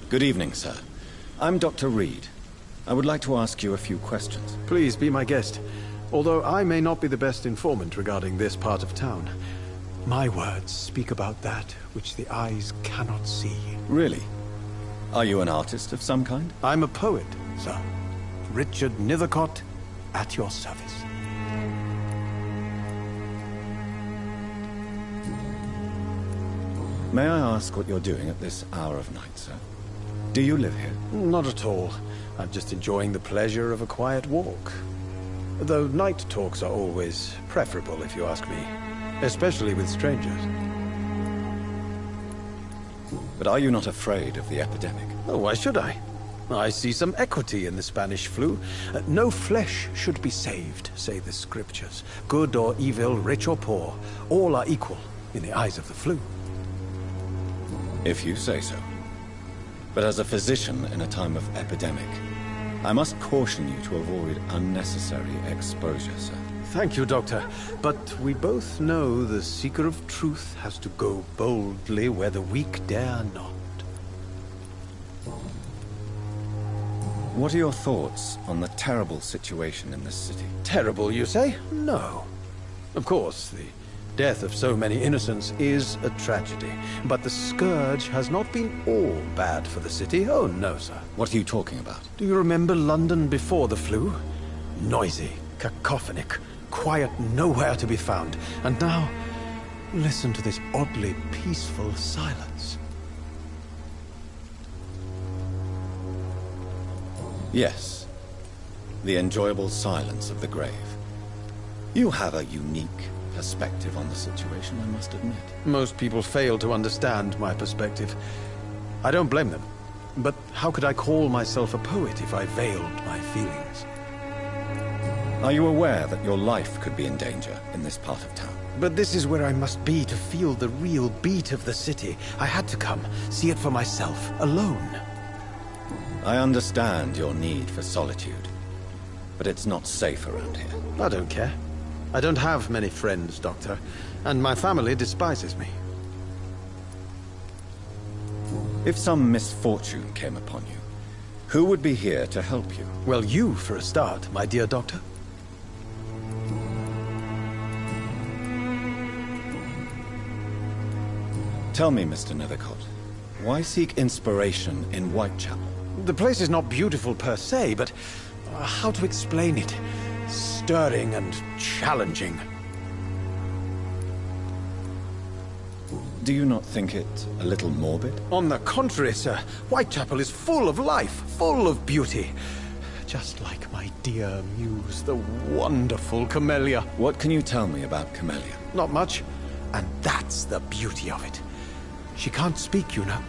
Good evening, sir. I'm Dr. Reed. I would like to ask you a few questions. Please be my guest. Although I may not be the best informant regarding this part of town, my words speak about that which the eyes cannot see. Really? Are you an artist of some kind? I'm a poet, sir. Richard Nethercott, at your service. May I ask what you're doing at this hour of night, sir? Do you live here? Not at all. I'm just enjoying the pleasure of a quiet walk. Though night talks are always preferable, if you ask me. Especially with strangers. But are you not afraid of the epidemic? Oh, why should I? I see some equity in the Spanish flu. No flesh should be saved, say the scriptures. Good or evil, rich or poor, all are equal in the eyes of the flu. If you say so. But as a physician in a time of epidemic, I must caution you to avoid unnecessary exposure, sir. Thank you, Doctor. But we both know the seeker of truth has to go boldly where the weak dare not. What are your thoughts on the terrible situation in this city? Terrible, you say? No. Of course, the death of so many innocents is a tragedy. But the scourge has not been all bad for the city. Oh, no, sir. What are you talking about? Do you remember London before the flu? Noisy, cacophonic, quiet nowhere to be found. And now, listen to this oddly peaceful silence. Yes. The enjoyable silence of the grave. You have a unique perspective on the situation, I must admit. Most people fail to understand my perspective. I don't blame them. But how could I call myself a poet if I veiled my feelings? Are you aware that your life could be in danger in this part of town? But this is where I must be to feel the real beat of the city. I had to come, see it for myself, alone. I understand your need for solitude, but it's not safe around here. I don't care. I don't have many friends, Doctor, and my family despises me. If some misfortune came upon you, who would be here to help you? Well, you, for a start, my dear Doctor. Tell me, Mr. Nethercott, why seek inspiration in Whitechapel? The place is not beautiful per se, but how to explain it? Stirring and challenging. Do you not think it a little morbid? On the contrary, sir. Whitechapel is full of life, full of beauty. Just like my dear muse, the wonderful Camellia. What can you tell me about Camellia? Not much. And that's the beauty of it. She can't speak, you know.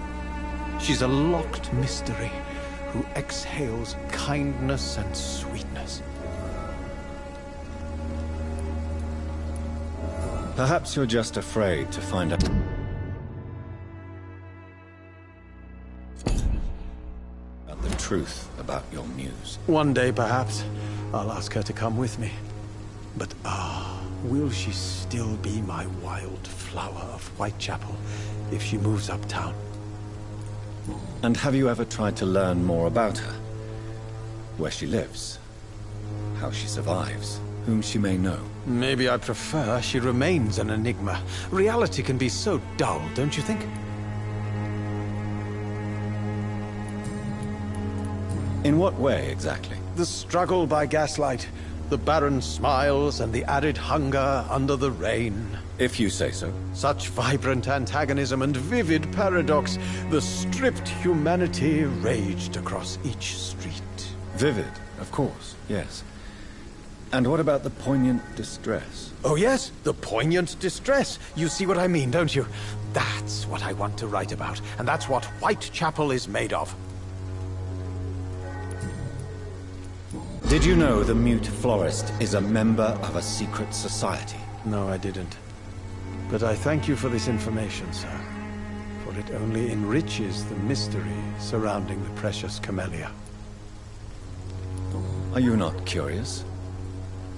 She's a locked mystery who exhales kindness and sweetness. Perhaps you're just afraid to find out the truth about your muse. One day, perhaps, I'll ask her to come with me. But will she still be my wild flower of Whitechapel if she moves uptown? And have you ever tried to learn more about her? Where she lives? How she survives? Whom she may know? Maybe I prefer she remains an enigma. Reality can be so dull, don't you think? In what way, exactly? The struggle by gaslight, the barren smiles, and the added hunger under the rain. If you say so. Such vibrant antagonism and vivid paradox. The stripped humanity raged across each street. Vivid, of course, yes. And what about the poignant distress? Oh yes, the poignant distress. You see what I mean, don't you? That's what I want to write about, and that's what Whitechapel is made of. Did you know the Mute Florist is a member of a secret society? No, I didn't. But I thank you for this information, sir. For it only enriches the mystery surrounding the precious camellia. Are you not curious?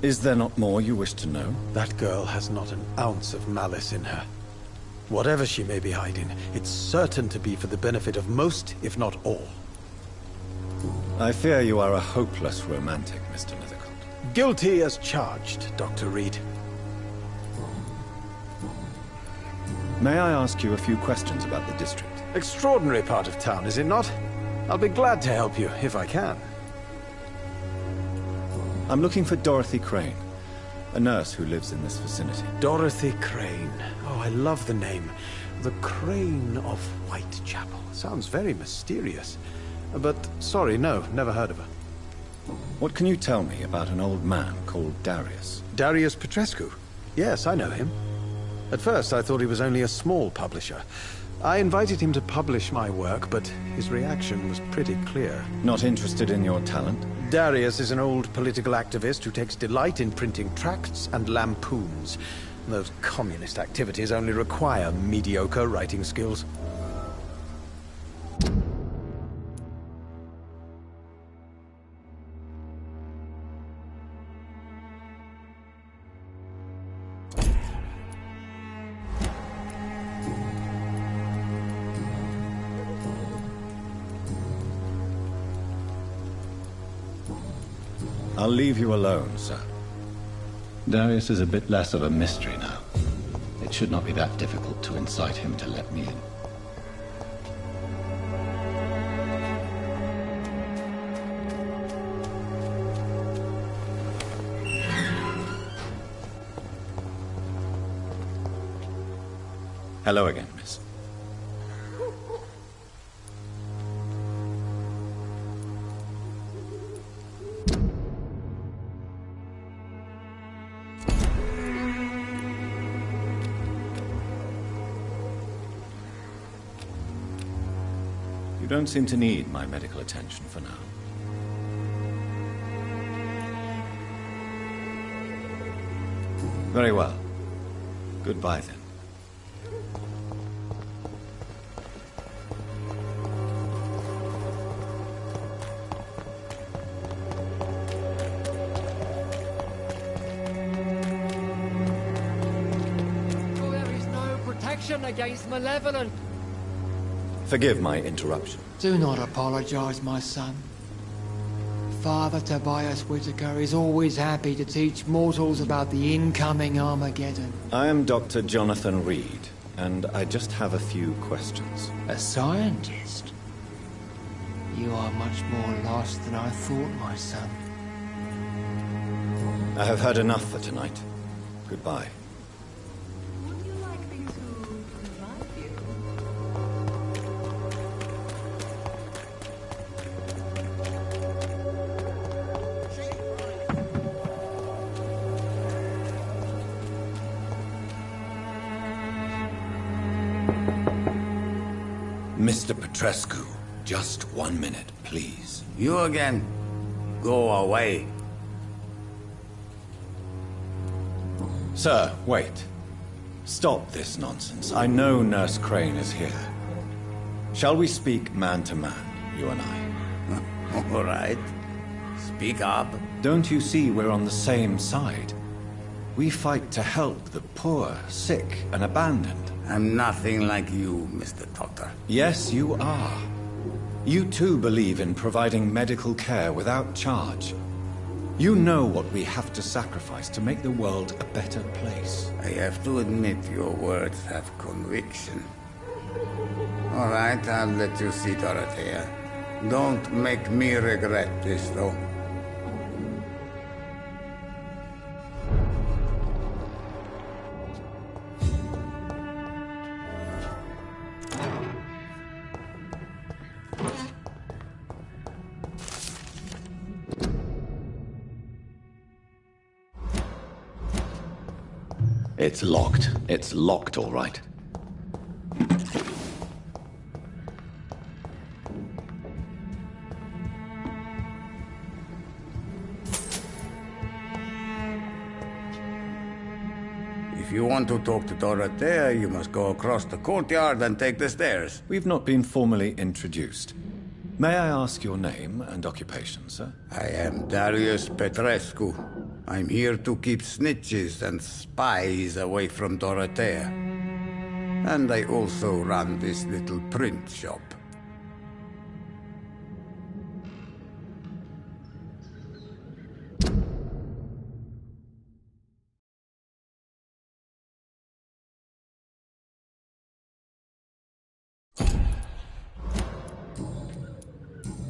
Is there not more you wish to know? That girl has not an ounce of malice in her. Whatever she may be hiding, it's certain to be for the benefit of most, if not all. I fear you are a hopeless romantic, Mr. Nethercott. Guilty as charged, Dr. Reed. May I ask you a few questions about the district? Extraordinary part of town, is it not? I'll be glad to help you, if I can. I'm looking for Dorothy Crane, a nurse who lives in this vicinity. Dorothy Crane. Oh, I love the name. The Crane of Whitechapel. Sounds very mysterious. But, sorry, no, never heard of her. What can you tell me about an old man called Darius? Darius Petrescu? Yes, I know him. At first, I thought he was only a small publisher. I invited him to publish my work, but his reaction was pretty clear. Not interested in your talent? Darius is an old political activist who takes delight in printing tracts and lampoons. Those communist activities only require mediocre writing skills. I'll leave you alone, sir. Darius is a bit less of a mystery now. It should not be that difficult to incite him to let me in. Hello again, miss. You don't seem to need my medical attention for now. Very well. Goodbye, then. There is no protection against malevolence. Forgive my interruption. Do not apologize, my son. Father Tobias Whitaker is always happy to teach mortals about the incoming Armageddon. I am Dr. Jonathan Reed, and I just have a few questions. A scientist? You are much more lost than I thought, my son. I have heard enough for tonight. Goodbye. Would you like me to revive you? Mr. Petrescu, just 1 minute, please. You again? Go away. Sir, wait. Stop this nonsense. I know Nurse Crane is here. Shall we speak man to man, you and I? All right. Speak up. Don't you see we're on the same side? We fight to help the poor, sick, and abandoned. I'm nothing like you, Mr. Doctor. Yes, you are. You too believe in providing medical care without charge. You know what we have to sacrifice to make the world a better place. I have to admit your words have conviction. All right, I'll let you see Dorothea. Don't make me regret this, though. It's locked. It's locked, all right. If you want to talk to Dorothea, you must go across the courtyard and take the stairs. We've not been formally introduced. May I ask your name and occupation, sir? I am Darius Petrescu. I'm here to keep snitches and spies away from Dorothea. And I also run this little print shop.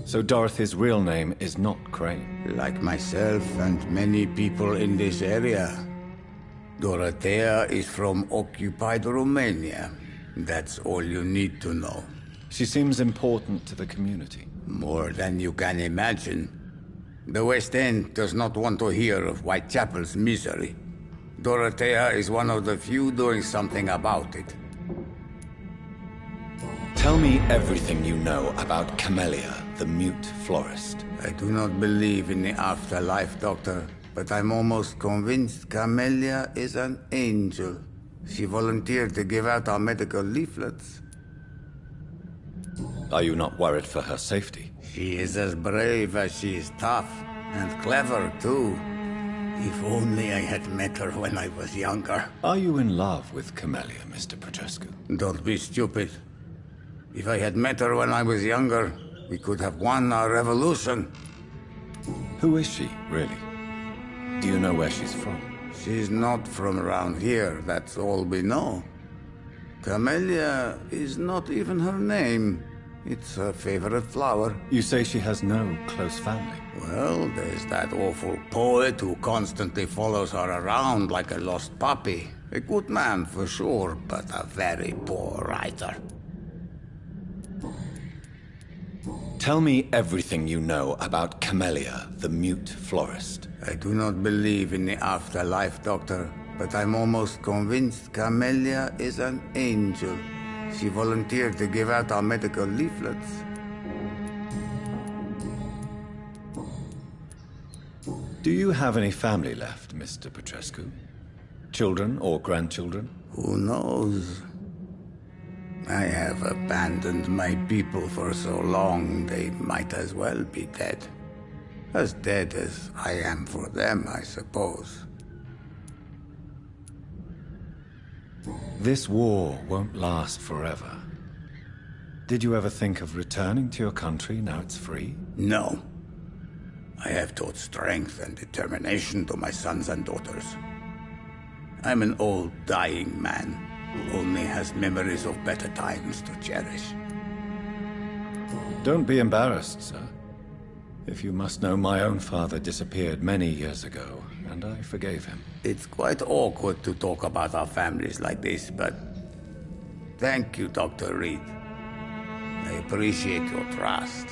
So Dorothy's real name is not Crane? Like myself and many people in this area. Dorothea is from occupied Romania. That's all you need to know. She seems important to the community. More than you can imagine. The West End does not want to hear of Whitechapel's misery. Dorothea is one of the few doing something about it. Tell me everything you know about Camellia, the mute florist. I do not believe in the afterlife, Doctor, but I'm almost convinced Camellia is an angel. She volunteered to give out our medical leaflets. Are you not worried for her safety? She is as brave as she is tough, and clever, too. If only I had met her when I was younger. Are you in love with Camellia, Mr. Petrescu? Don't be stupid. If I had met her when I was younger, we could have won our revolution. Who is she, really? Do you know where she's from? She's not from around here, that's all we know. Camellia is not even her name. It's her favorite flower. You say she has no close family? Well, there's that awful poet who constantly follows her around like a lost puppy. A good man for sure, but a very poor writer. Tell me everything you know about Camellia, the mute florist. I do not believe in the afterlife, Doctor, but I'm almost convinced Camellia is an angel. She volunteered to give out our medical leaflets. Do you have any family left, Mr. Petrescu? Children or grandchildren? Who knows? I have abandoned my people for so long, they might as well be dead. As dead as I am for them, I suppose. This war won't last forever. Did you ever think of returning to your country now it's free? No. I have taught strength and determination to my sons and daughters. I'm an old, dying man who only has memories of better times to cherish. Don't be embarrassed, sir. If you must know, my own father disappeared many years ago, and I forgave him. It's quite awkward to talk about our families like this, but thank you, Dr. Reed. I appreciate your trust.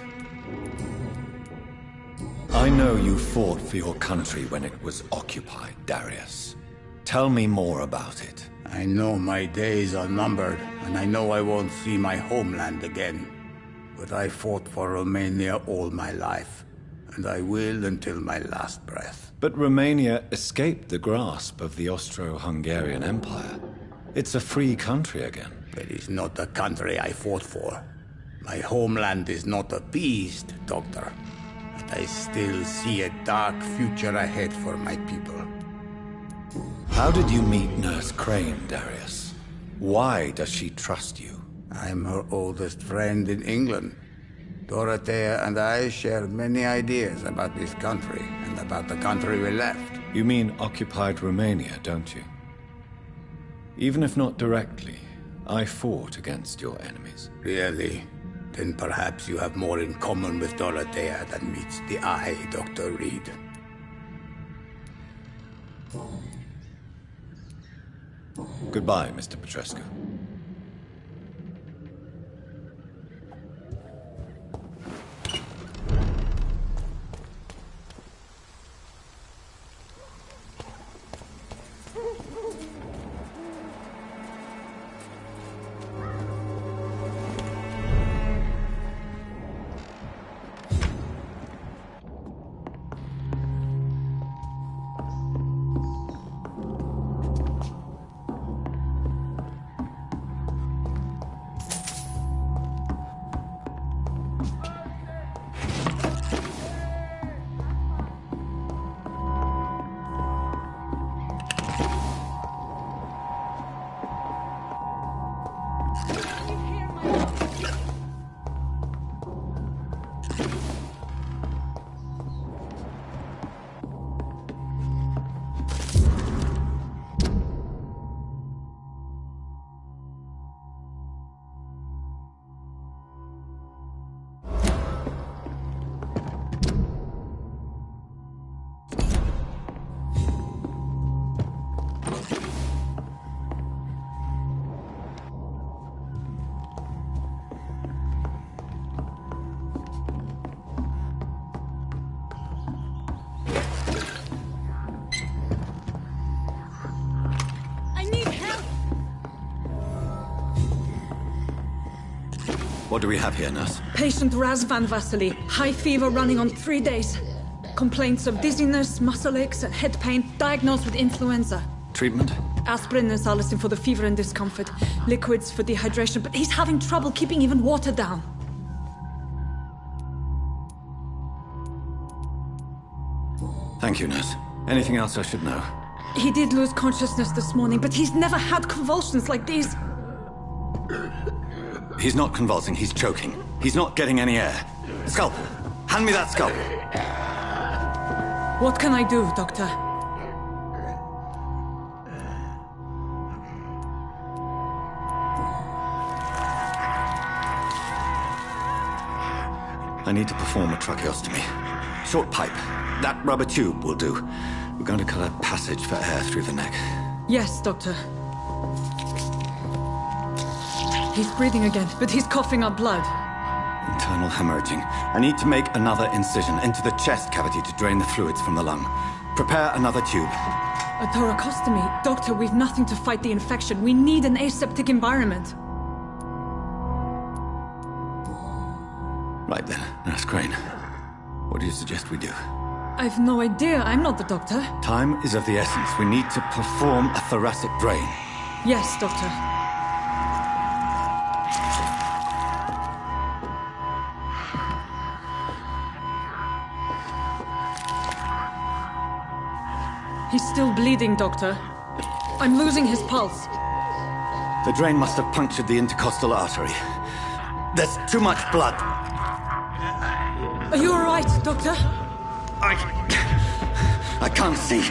I know you fought for your country when it was occupied, Darius. Tell me more about it. I know my days are numbered, and I know I won't see my homeland again. But I fought for Romania all my life, and I will until my last breath. But Romania escaped the grasp of the Austro-Hungarian Empire. It's a free country again. It is not the country I fought for. My homeland is not appeased, Doctor. But I still see a dark future ahead for my people. How did you meet Nurse Crane, Darius? Why does she trust you? I'm her oldest friend in England. Dorothea and I share many ideas about this country and about the country we left. You mean occupied Romania, don't you? Even if not directly, I fought against your enemies. Really? Then perhaps you have more in common with Dorothea than meets the eye, Dr. Reed. Goodbye, Mr. Petrescu. What do we have here, nurse? Patient Razvan Vasily. High fever running on 3 days. Complaints of dizziness, muscle aches, and head pain. Diagnosed with influenza. Treatment? Aspirin and salicin for the fever and discomfort. Liquids for dehydration, but he's having trouble keeping even water down. Thank you, nurse. Anything else I should know? He did lose consciousness this morning, but he's never had convulsions like these. He's not convulsing, he's choking. He's not getting any air. Scalpel! Hand me that scalpel! What can I do, Doctor? I need to perform a tracheostomy. Short pipe. That rubber tube will do. We're going to cut a passage for air through the neck. Yes, Doctor. He's breathing again, but he's coughing up blood. Internal hemorrhaging. I need to make another incision into the chest cavity to drain the fluids from the lung. Prepare another tube. A thoracostomy? Doctor, we've nothing to fight the infection. We need an aseptic environment. Right then, Nurse Crane. What do you suggest we do? I've no idea. I'm not the doctor. Time is of the essence. We need to perform a thoracic drain. Yes, Doctor. He's still bleeding, Doctor. I'm losing his pulse. The drain must have punctured the intercostal artery. There's too much blood. Are you all right, Doctor? I can't see.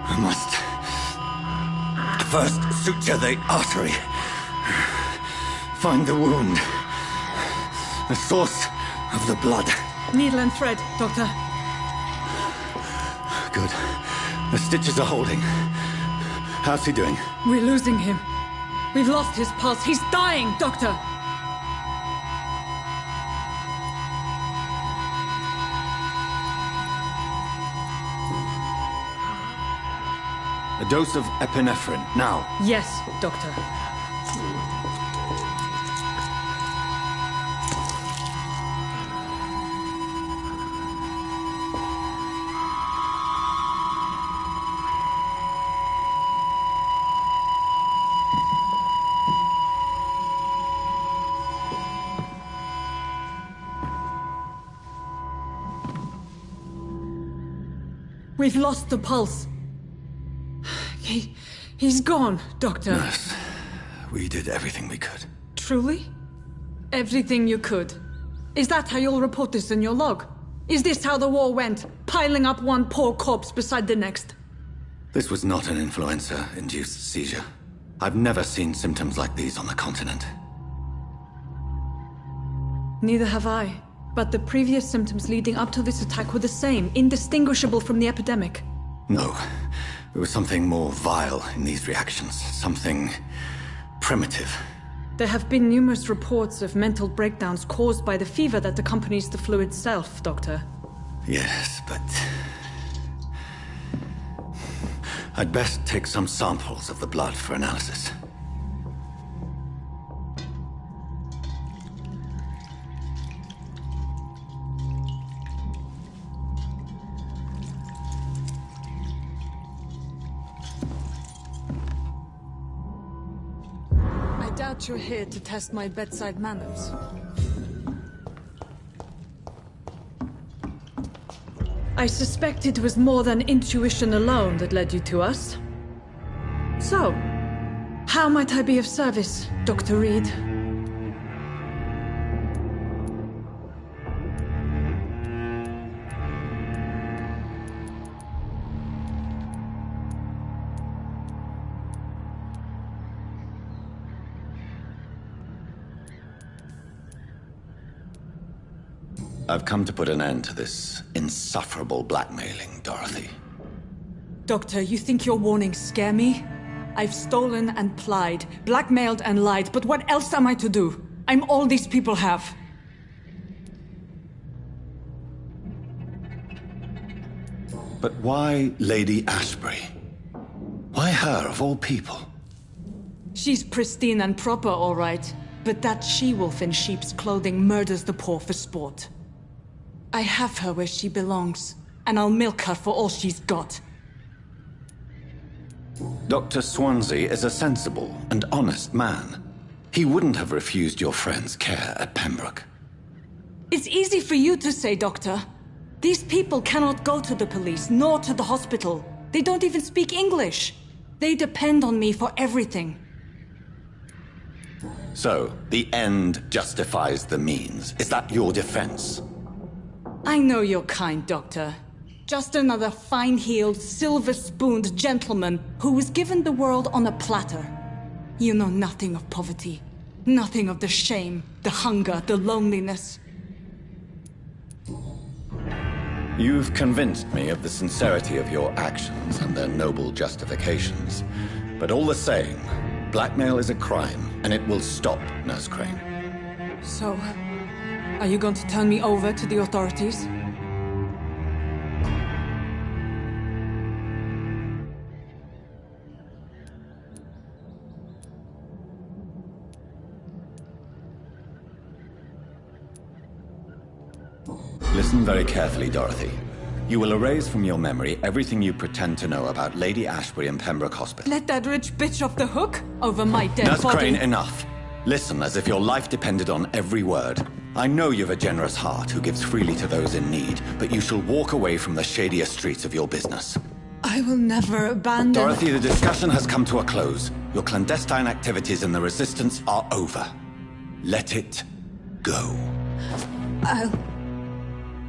I must first suture the artery. Find the wound. The source of the blood. Needle and thread, Doctor. Good. The stitches are holding. How's he doing? We're losing him. We've lost his pulse. He's dying, Doctor! A dose of epinephrine, now. Yes, Doctor. We've lost the pulse. He's gone, Doctor. Nurse, we did everything we could. Truly? Everything you could. Is that how you'll report this in your log? Is this how the war went? Piling up one poor corpse beside the next? This was not an influenza-induced seizure. I've never seen symptoms like these on the continent. Neither have I. But the previous symptoms leading up to this attack were the same, indistinguishable from the epidemic. No. There was something more vile in these reactions. Something primitive. There have been numerous reports of mental breakdowns caused by the fever that accompanies the flu itself, Doctor. Yes, but... I'd best take some samples of the blood for analysis. I doubt you're here to test my bedside manners. I suspect it was more than intuition alone that led you to us. So, how might I be of service, Dr. Reed? I've come to put an end to this insufferable blackmailing, Dorothy. Doctor, you think your warnings scare me? I've stolen and plied, blackmailed and lied, but what else am I to do? I'm all these people have. But why Lady Ashbury? Why her, of all people? She's pristine and proper, all right. But that she-wolf in sheep's clothing murders the poor for sport. I have her where she belongs, and I'll milk her for all she's got. Dr. Swansea is a sensible and honest man. He wouldn't have refused your friend's care at Pembroke. It's easy for you to say, Doctor. These people cannot go to the police, nor to the hospital. They don't even speak English. They depend on me for everything. So, the end justifies the means. Is that your defense? I know you're kind, Doctor. Just another fine-heeled, silver-spooned gentleman who was given the world on a platter. You know nothing of poverty. Nothing of the shame, the hunger, the loneliness. You've convinced me of the sincerity of your actions and their noble justifications. But all the same, blackmail is a crime, and it will stop, Nurse Crane. So, are you going to turn me over to the authorities? Listen very carefully, Dorothy. You will erase from your memory everything you pretend to know about Lady Ashbury and Pembroke Hospital. Let that rich bitch off the hook over my dead Nurse body. Crane, enough. Listen as if your life depended on every word. I know you've a generous heart who gives freely to those in need, but you shall walk away from the shadier streets of your business. I will never abandon... Dorothy, the discussion has come to a close. Your clandestine activities in the Resistance are over. Let it go.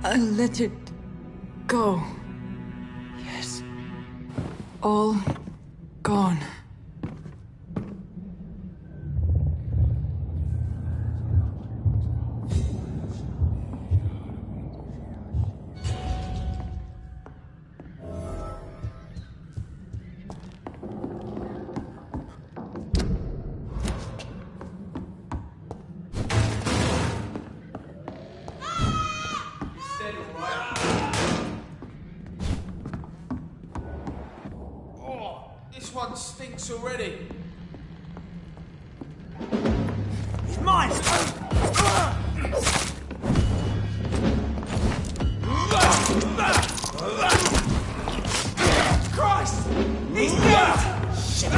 I'll let it go. Yes. All gone. stinks already. It's mine! Christ! He's dead! Shit!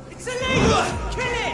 It's a leech! Kill it!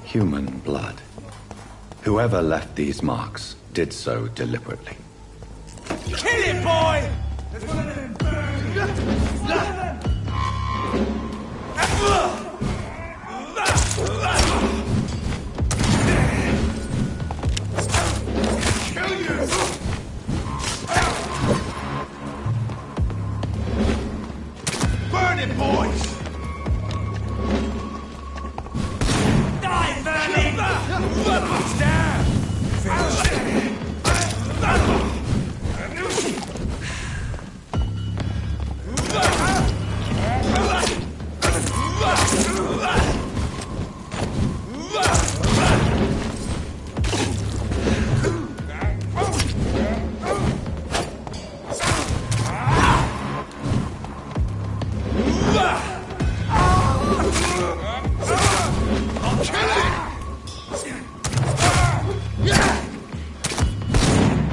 Human blood. Whoever left these marks did so deliberately. Kill it, boy! There's one of them! Kill you! Burn it, boys! Die, vermin! Down! Finish it!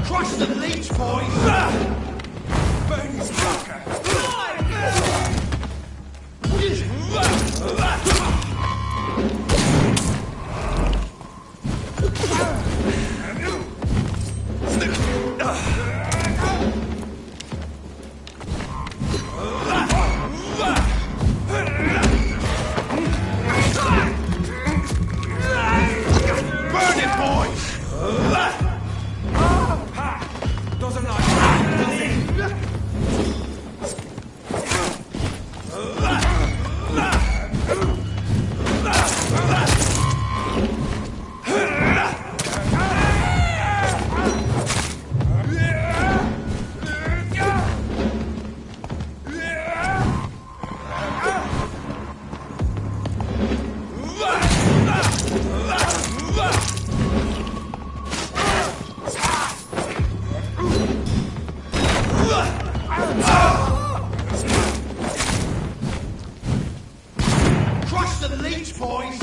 Crush the leech, boys! Burn his fucker! Burn it, boys! Doesn't like that, does it? Crush the leech, boys!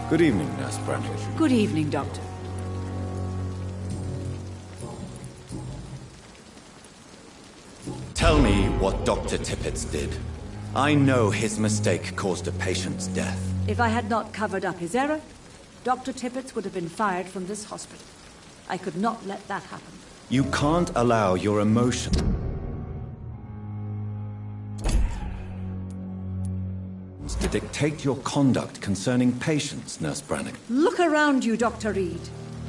Good evening, Nurse Brannigan. Good evening, Doctor. Tell me what Dr. Tippett did. I know his mistake caused a patient's death. If I had not covered up his error, Dr. Tippett would have been fired from this hospital. I could not let that happen. You can't allow your emotions to dictate your conduct concerning patients, Nurse Brannigan. Look around you, Dr. Reed.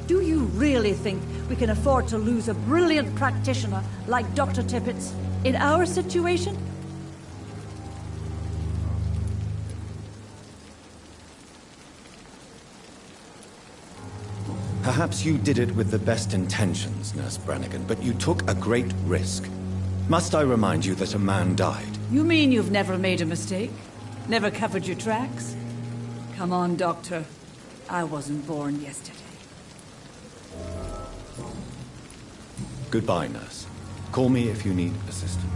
Do you really think we can afford to lose a brilliant practitioner like Dr. Tippett's in our situation? Perhaps you did it with the best intentions, Nurse Brannigan, but you took a great risk. Must I remind you that a man died? You mean you've never made a mistake? Never covered your tracks? Come on, Doctor. I wasn't born yesterday. Goodbye, Nurse. Call me if you need assistance.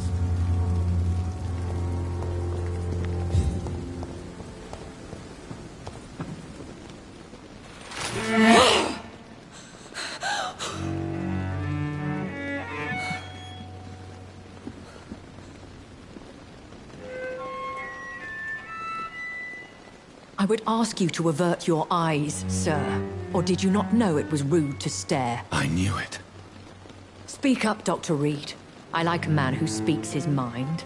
I would ask you to avert your eyes, sir. Or did you not know it was rude to stare? I knew it. Speak up, Dr. Reed. I like a man who speaks his mind.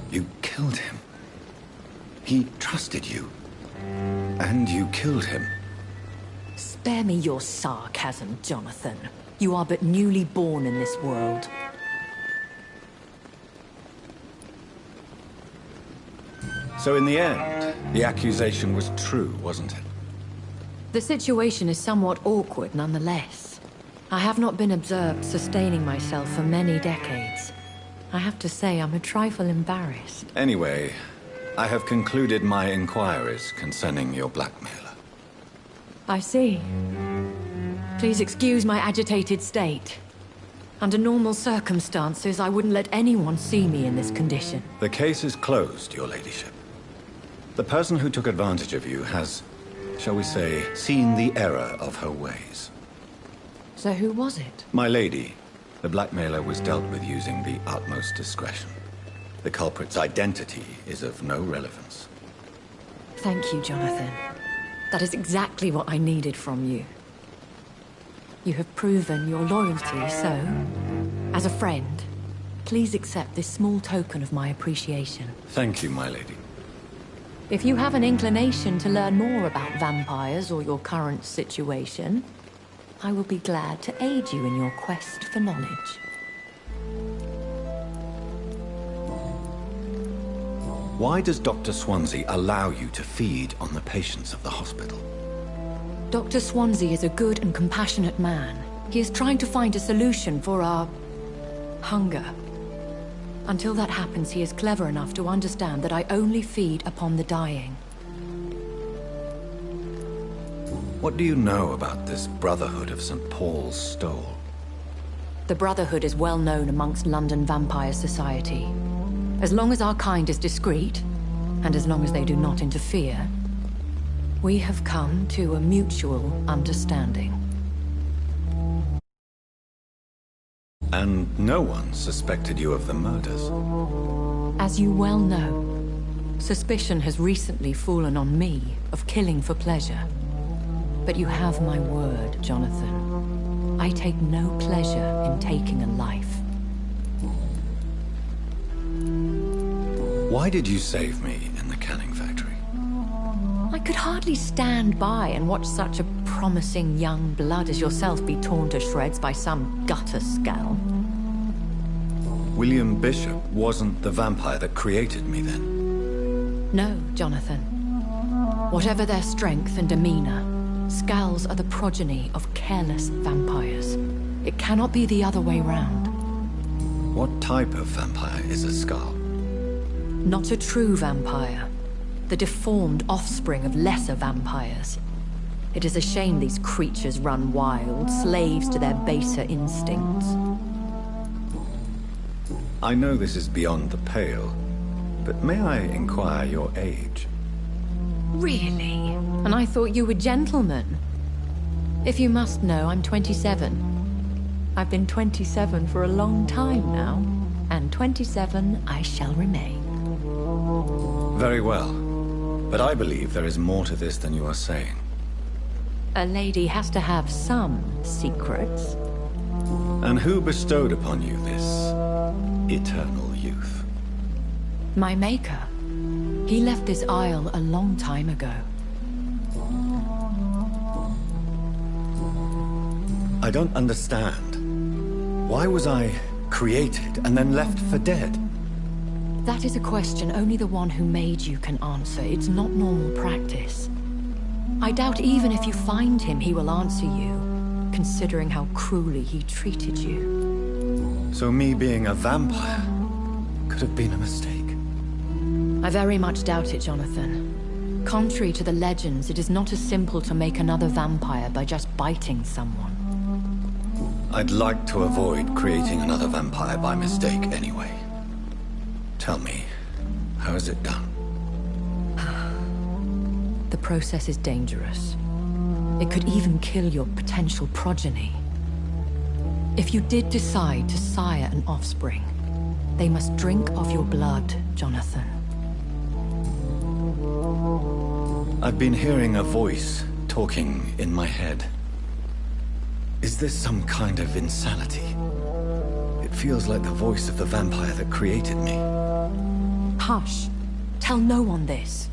You killed him. He trusted you. And you killed him. Spare me your sarcasm, Jonathan. You are but newly born in this world. So in the end, the accusation was true, wasn't it? The situation is somewhat awkward nonetheless. I have not been observed sustaining myself for many decades. I have to say I'm a trifle embarrassed. Anyway, I have concluded my inquiries concerning your blackmailer. I see. Please excuse my agitated state. Under normal circumstances, I wouldn't let anyone see me in this condition. The case is closed, Your Ladyship. The person who took advantage of you has, shall we say, seen the error of her ways. So who was it? My lady, the blackmailer was dealt with using the utmost discretion. The culprit's identity is of no relevance. Thank you, Jonathan. That is exactly what I needed from you. You have proven your loyalty, so, as a friend, please accept this small token of my appreciation. Thank you, my lady. If you have an inclination to learn more about vampires or your current situation, I will be glad to aid you in your quest for knowledge. Why does Dr. Swansea allow you to feed on the patients of the hospital? Dr. Swansea is a good and compassionate man. He is trying to find a solution for our hunger. Until that happens, he is clever enough to understand that I only feed upon the dying. What do you know about this Brotherhood of St. Paul's Stole? The Brotherhood is well known amongst London Vampire Society. As long as our kind is discreet, and as long as they do not interfere, we have come to a mutual understanding. And no one suspected you of the murders. As you well know, suspicion has recently fallen on me of killing for pleasure. But you have my word, Jonathan. I take no pleasure in taking a life. Why did you save me in the canning factory? I could hardly stand by and watch such a promising young blood as yourself be torn to shreds by some gutter scowl. William Bishop wasn't the vampire that created me then? No, Jonathan. Whatever their strength and demeanor, Scowls are the progeny of careless vampires. It cannot be the other way round. What type of vampire is a Scowl? Not a true vampire. The deformed offspring of lesser vampires. It is a shame these creatures run wild, slaves to their baser instincts. I know this is beyond the pale, but may I inquire your age? Really? And I thought you were gentlemen. If you must know, I'm 27. I've been 27 for a long time now, and 27 I shall remain. Very well, but I believe there is more to this than you are saying. A lady has to have some secrets. And who bestowed upon you this eternal youth? My maker. He left this isle a long time ago. I don't understand. Why was I created and then left for dead? That is a question only the one who made you can answer. It's not normal practice. I doubt even if you find him, he will answer you, considering how cruelly he treated you. So me being a vampire could have been a mistake. I very much doubt it, Jonathan. Contrary to the legends, it is not as simple to make another vampire by just biting someone. I'd like to avoid creating another vampire by mistake anyway. Tell me, how is it done? The process is dangerous. It could even kill your potential progeny. If you did decide to sire an offspring, they must drink of your blood, Jonathan. I've been hearing a voice talking in my head. Is this some kind of insanity? It feels like the voice of the vampire that created me. Hush. Tell no one this.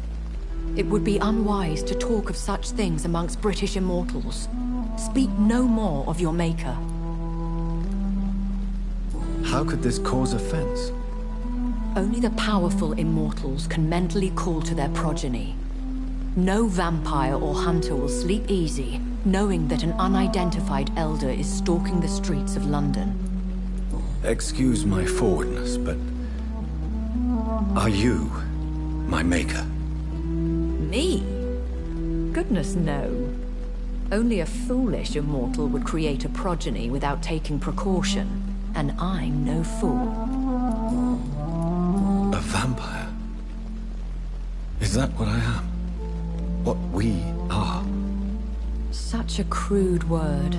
It would be unwise to talk of such things amongst British immortals. Speak no more of your maker. How could this cause offense? Only the powerful immortals can mentally call to their progeny. No vampire or hunter will sleep easy, knowing that an unidentified elder is stalking the streets of London. Excuse my forwardness, but are you my maker? Me? Goodness, no. Only a foolish immortal would create a progeny without taking precaution, and I'm no fool. A vampire? Is that what I am? What we are? Such a crude word,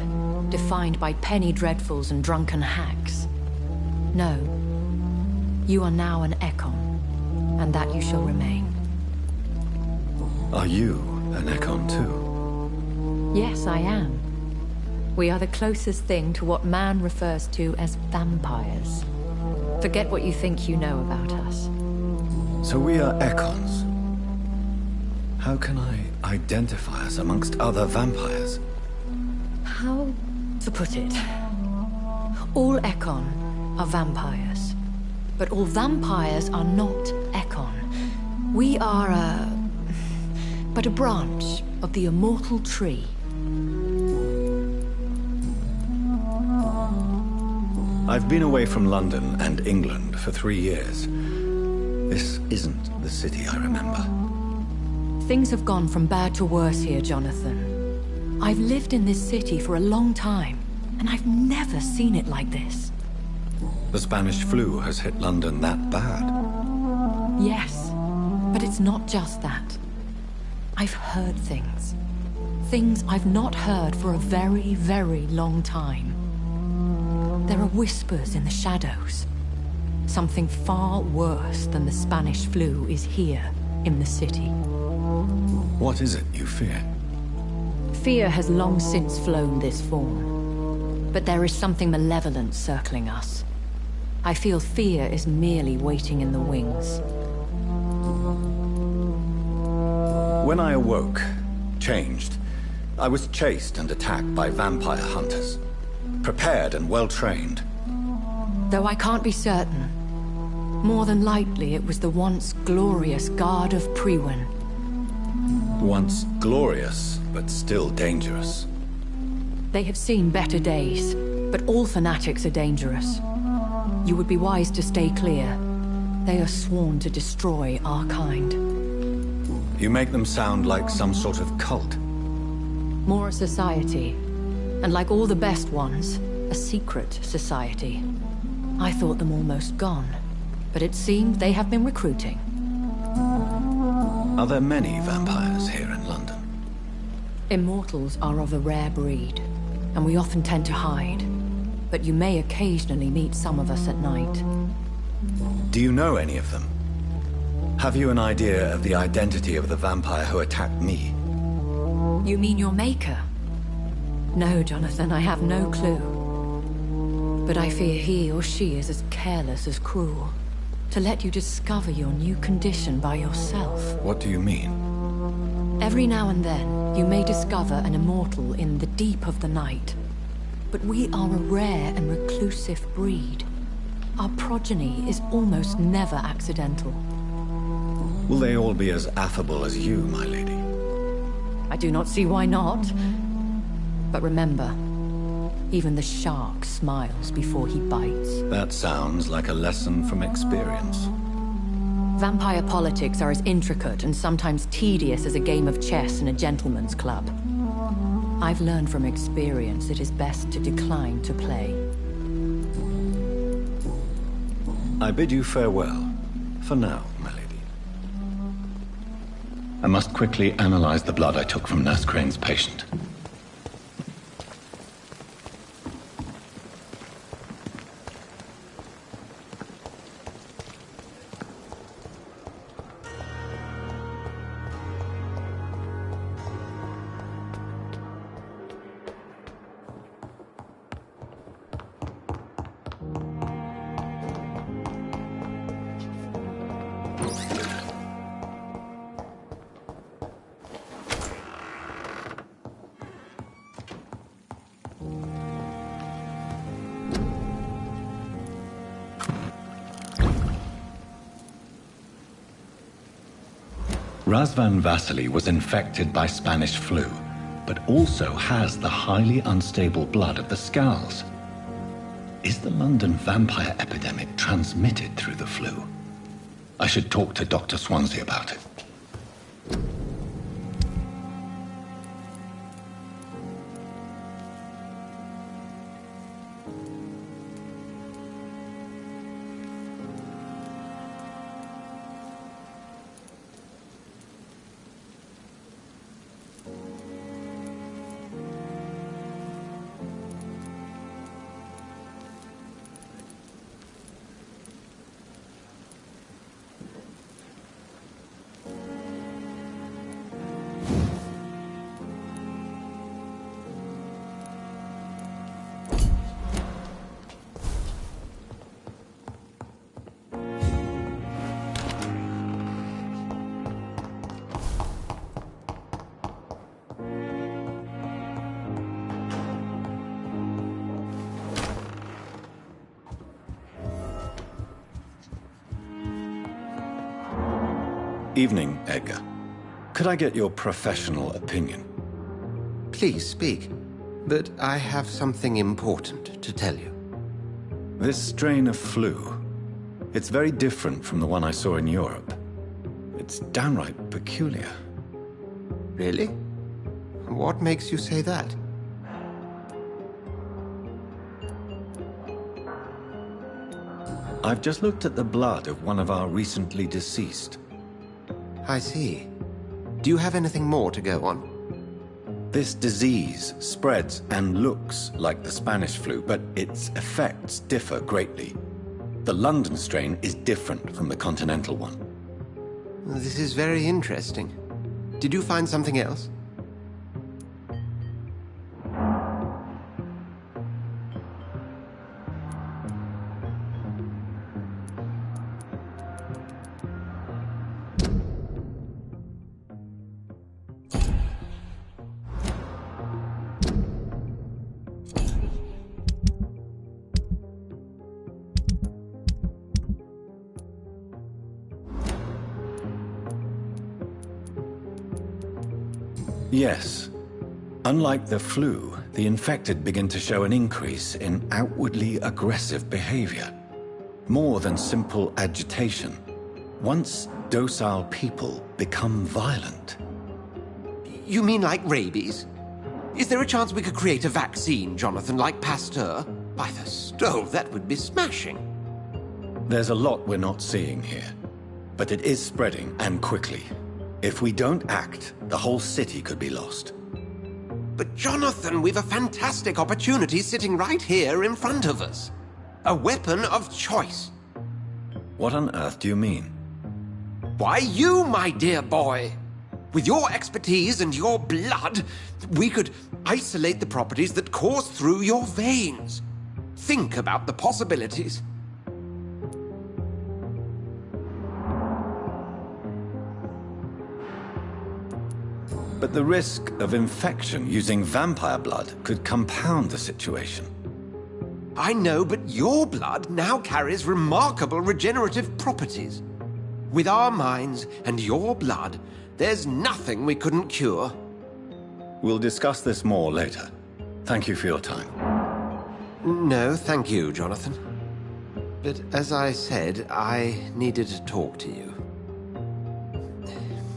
defined by penny dreadfuls and drunken hacks. No. You are now an Ekon, and that you shall remain. Are you an Ekon too? Yes, I am. We are the closest thing to what man refers to as vampires. Forget what you think you know about us. So we are Ekons. How can I identify us amongst other vampires? How to put it? All Ekon are vampires. But all vampires are not Ekon. We are but a branch of the immortal tree. I've been away from London and England for 3 years. This isn't the city I remember. Things have gone from bad to worse here, Jonathan. I've lived in this city for a long time, and I've never seen it like this. The Spanish flu has hit London that bad? Yes, but it's not just that. I've heard things. Things I've not heard for a very, very long time. There are whispers in the shadows. Something far worse than the Spanish flu is here in the city. What is it you fear? Fear has long since flown this form. But there is something malevolent circling us. I feel fear is merely waiting in the wings. When I awoke, changed, I was chased and attacked by vampire hunters. Prepared and well-trained. Though I can't be certain, more than likely it was the once glorious Guard of Priwen. Once glorious, but still dangerous. They have seen better days, but all fanatics are dangerous. You would be wise to stay clear. They are sworn to destroy our kind. You make them sound like some sort of cult. More a society. And like all the best ones, a secret society. I thought them almost gone, but it seemed they have been recruiting. Are there many vampires here in London? Immortals are of a rare breed, and we often tend to hide. But you may occasionally meet some of us at night. Do you know any of them? Have you an idea of the identity of the vampire who attacked me? You mean your maker? No, Jonathan, I have no clue. But I fear he or she is as careless as cruel. To let you discover your new condition by yourself. What do you mean? Every now and then, you may discover an immortal in the deep of the night. But we are a rare and reclusive breed. Our progeny is almost never accidental. Will they all be as affable as you, my lady? I do not see why not. But remember, even the shark smiles before he bites. That sounds like a lesson from experience. Vampire politics are as intricate and sometimes tedious as a game of chess in a gentleman's club. I've learned from experience it is best to decline to play. I bid you farewell. For now, my lady. I must quickly analyze the blood I took from Nurse Crane's patient. Razvan Vasily was infected by Spanish flu, but also has the highly unstable blood of the Scowls. Is the London vampire epidemic transmitted through the flu? I should talk to Dr. Swansea about it. Evening, Edgar. Could I get your professional opinion? Please speak, but I have something important to tell you. This strain of flu, it's very different from the one I saw in Europe. It's downright peculiar. Really? What makes you say that? I've just looked at the blood of one of our recently deceased. I see. Do you have anything more to go on? This disease spreads and looks like the Spanish flu, but its effects differ greatly. The London strain is different from the continental one. This is very interesting. Did you find something else? Yes. Unlike the flu, the infected begin to show an increase in outwardly aggressive behavior. More than simple agitation. Once docile people become violent. You mean like rabies? Is there a chance we could create a vaccine, Jonathan, like Pasteur? By the stove, that would be smashing. There's a lot we're not seeing here. But it is spreading, and quickly. If we don't act, the whole city could be lost. But Jonathan, we've a fantastic opportunity sitting right here in front of us. A weapon of choice. What on earth do you mean? Why, you, my dear boy. With your expertise and your blood, we could isolate the properties that course through your veins. Think about the possibilities. But the risk of infection using vampire blood could compound the situation. I know, but your blood now carries remarkable regenerative properties. With our minds and your blood, there's nothing we couldn't cure. We'll discuss this more later. Thank you for your time. No, thank you, Jonathan. But as I said, I needed to talk to you.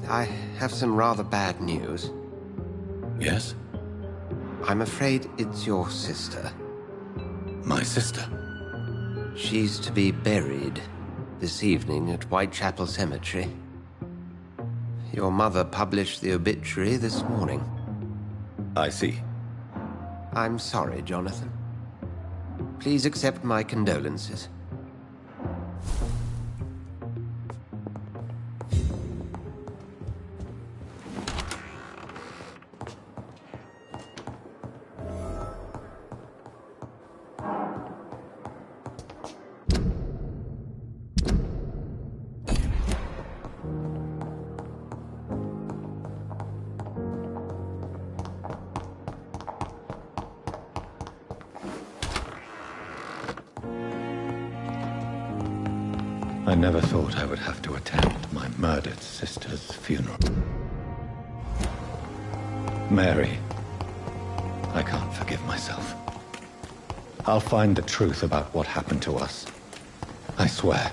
I have some rather bad news. Yes? I'm afraid it's your sister. My sister? She's to be buried this evening at Whitechapel Cemetery. Your mother published the obituary this morning. I see. I'm sorry, Jonathan. Please accept my condolences. I never thought I would have to attend my murdered sister's funeral. Mary, I can't forgive myself. I'll find the truth about what happened to us. I swear.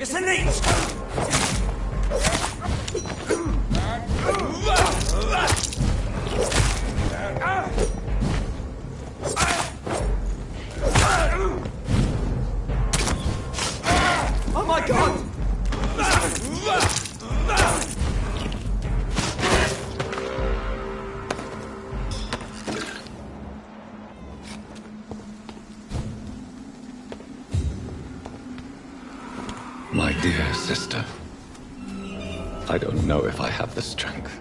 It's a leech! Dear sister, I don't know if I have the strength.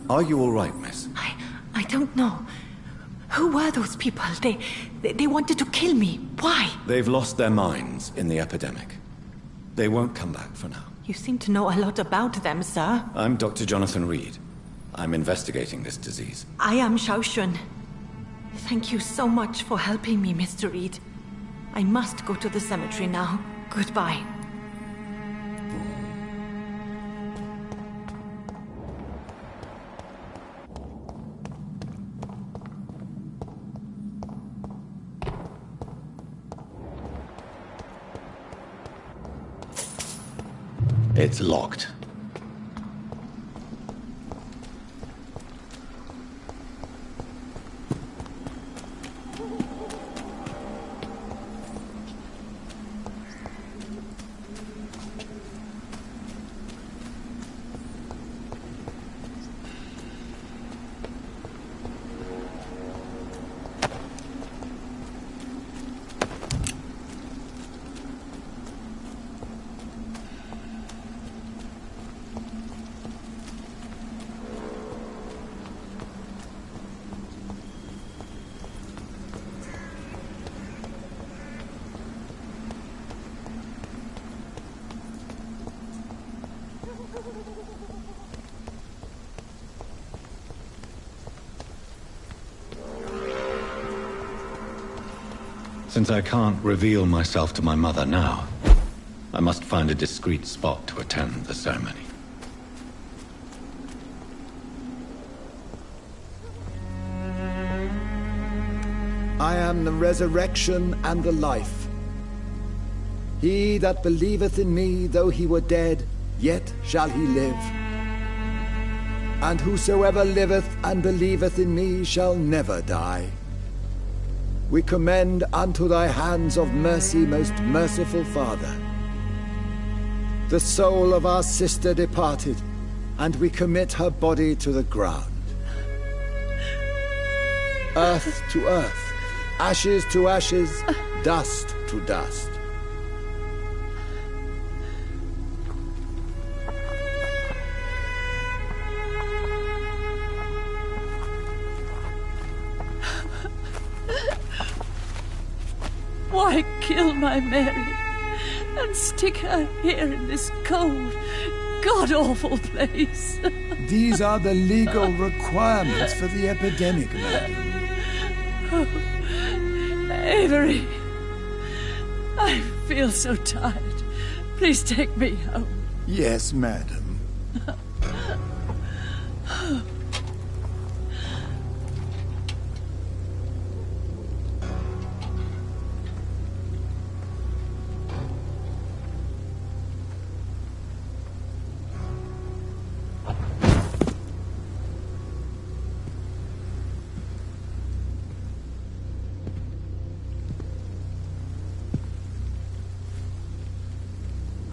Are you all right, miss? I don't know. Who were those people? They wanted to kill me. Why? They've lost their minds in the epidemic. They won't come back for now. You seem to know a lot about them, sir. I'm Dr. Jonathan Reed. I'm investigating this disease. I am Xiaoxun. Thank you so much for helping me, Mr. Reed. I must go to the cemetery now. Goodbye. It's locked. Since I can't reveal myself to my mother now, I must find a discreet spot to attend the ceremony. I am the resurrection and the life. He that believeth in me, though he were dead, yet shall he live. And whosoever liveth and believeth in me shall never die. We commend unto thy hands of mercy, most merciful Father, the soul of our sister departed, and we commit her body to the ground. Earth to earth, ashes to ashes, dust to dust. Why kill my Mary and stick her here in this cold, god-awful place? These are the legal requirements for the epidemic, madam. Oh, Avery, I feel so tired. Please take me home. Yes, madam.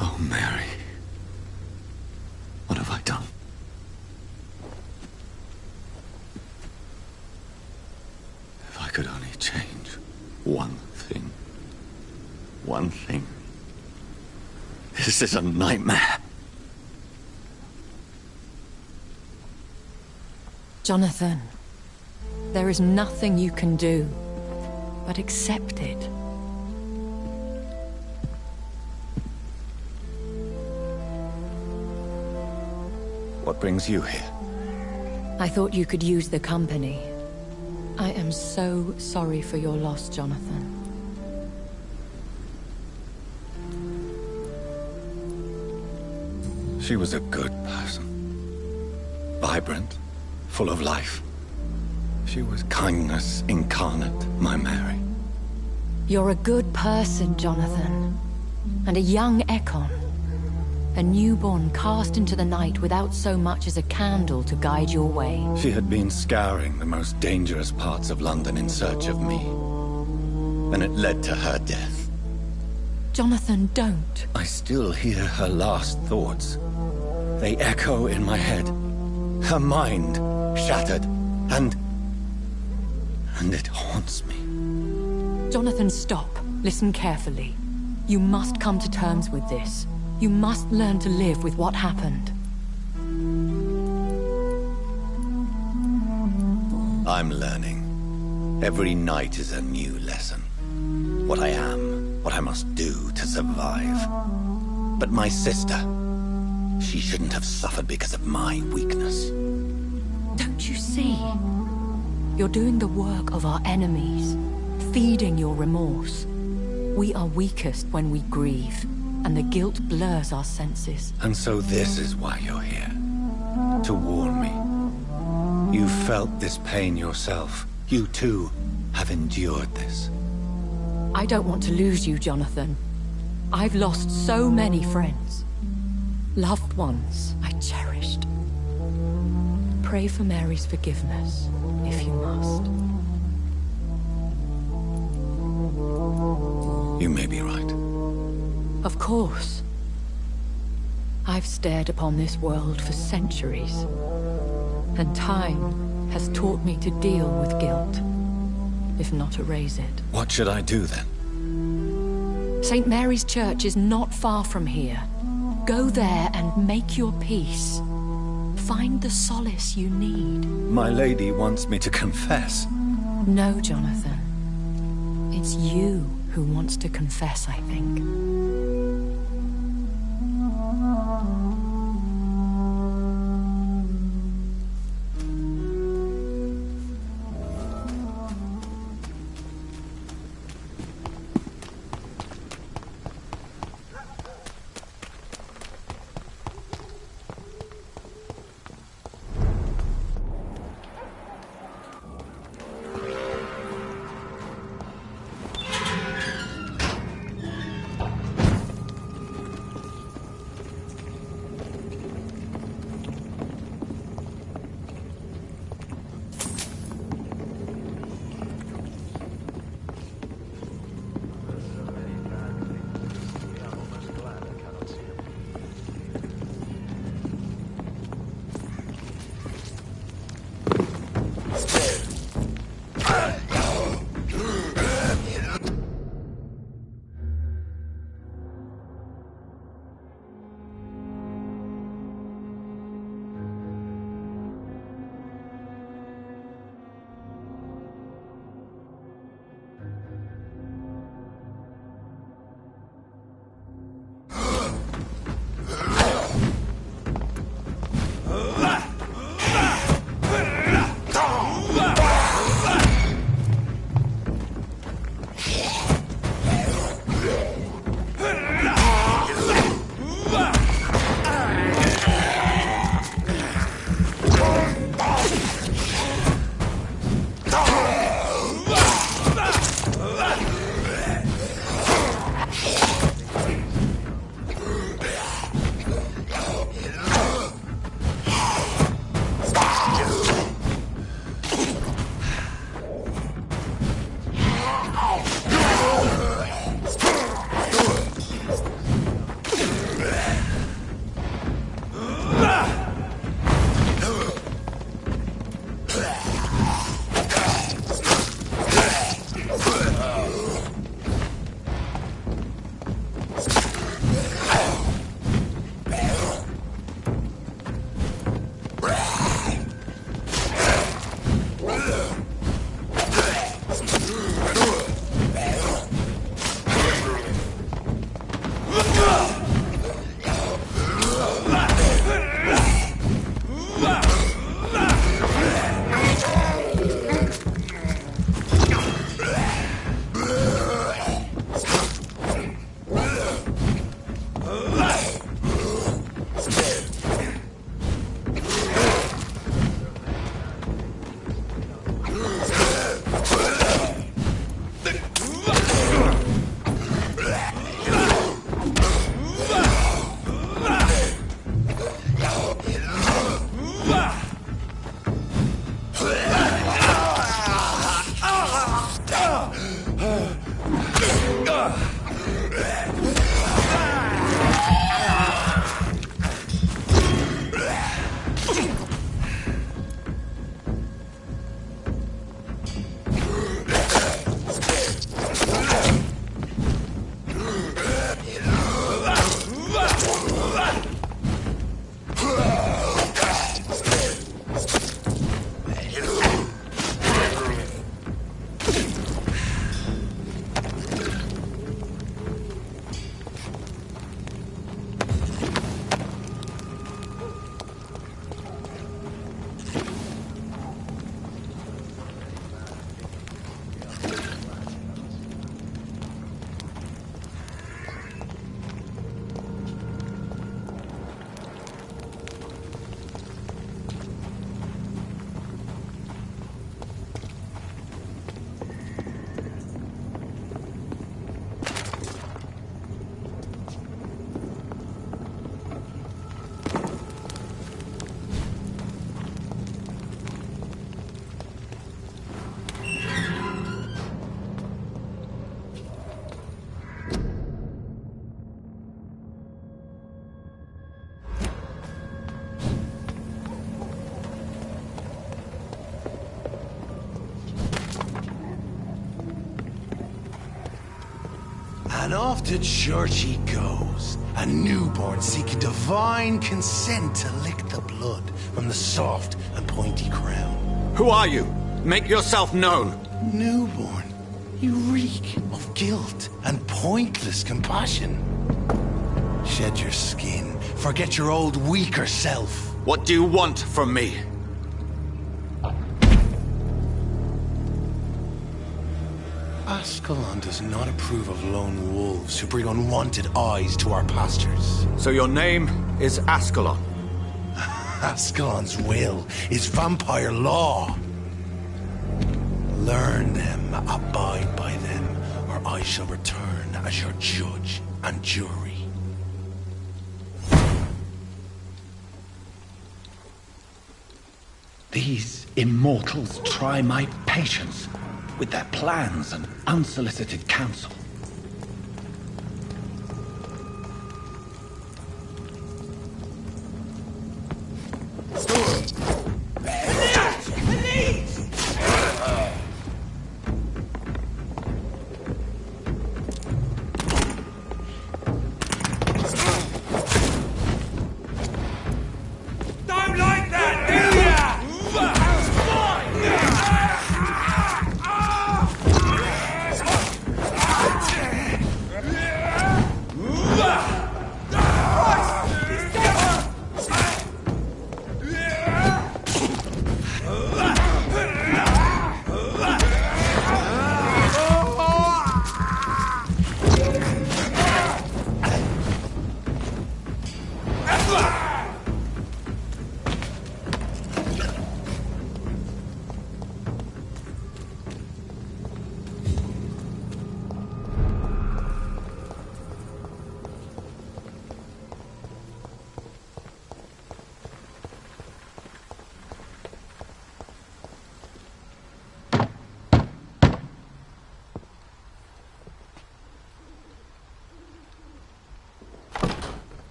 Oh, Mary. What have I done? If I could only change one thing. One thing. This is a nightmare. Jonathan, there is nothing you can do but accept it. What brings you here? I thought you could use the company. I am so sorry for your loss, Jonathan. She was a good person. Vibrant, full of life. She was kindness incarnate, my Mary. You're a good person, Jonathan. And a young Ekon. A newborn cast into the night without so much as a candle to guide your way. She had been scouring the most dangerous parts of London in search of me. And it led to her death. Jonathan, don't. I still hear her last thoughts. They echo in my head. Her mind shattered, and it haunts me. Jonathan, stop. Listen carefully. You must come to terms with this. You must learn to live with what happened. I'm learning. Every night is a new lesson. What I am, what I must do to survive. But my sister, she shouldn't have suffered because of my weakness. Don't you see? You're doing the work of our enemies, feeding your remorse. We are weakest when we grieve, and the guilt blurs our senses. And so this is why you're here. To warn me. You felt this pain yourself. You too have endured this. I don't want to lose you, Jonathan. I've lost so many friends. Loved ones I cherished. Pray for Mary's forgiveness, if you must. You may be right. Of course. I've stared upon this world for centuries, and time has taught me to deal with guilt, if not erase it. What should I do then? St. Mary's Church is not far from here. Go there and make your peace. Find the solace you need. My lady wants me to confess. No, Jonathan. It's you who wants to confess, I think. off to church he goes. A newborn seeking divine consent to lick the blood from the soft and pointy crown. Who are you? Make yourself known. Newborn, you reek of guilt and pointless compassion. Shed your skin, forget your old weaker self. What do you want from me? Ascalon does not approve of lone wolves who bring unwanted eyes to our pastures. So your name is Ascalon? Ascalon's will is vampire law. Learn them, abide by them, or I shall return as your judge and jury. These immortals try my patience with their plans and unsolicited counsel. Don't like that, do ya?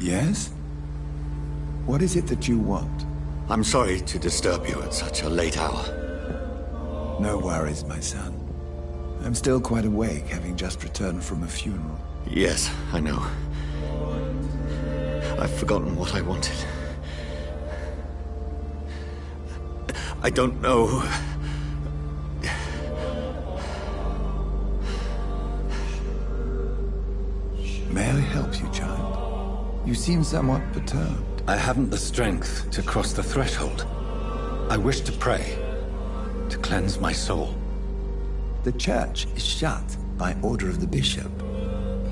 Yes? What is it that you want? I'm sorry to disturb you at such a late hour. No worries, my son. I'm still quite awake, having just returned from a funeral. Yes, I know. I've forgotten what I wanted. I don't know. May I help you, child? You seem somewhat perturbed. I haven't the strength to cross the threshold. I wish to pray, to cleanse my soul. The church is shut by order of the bishop.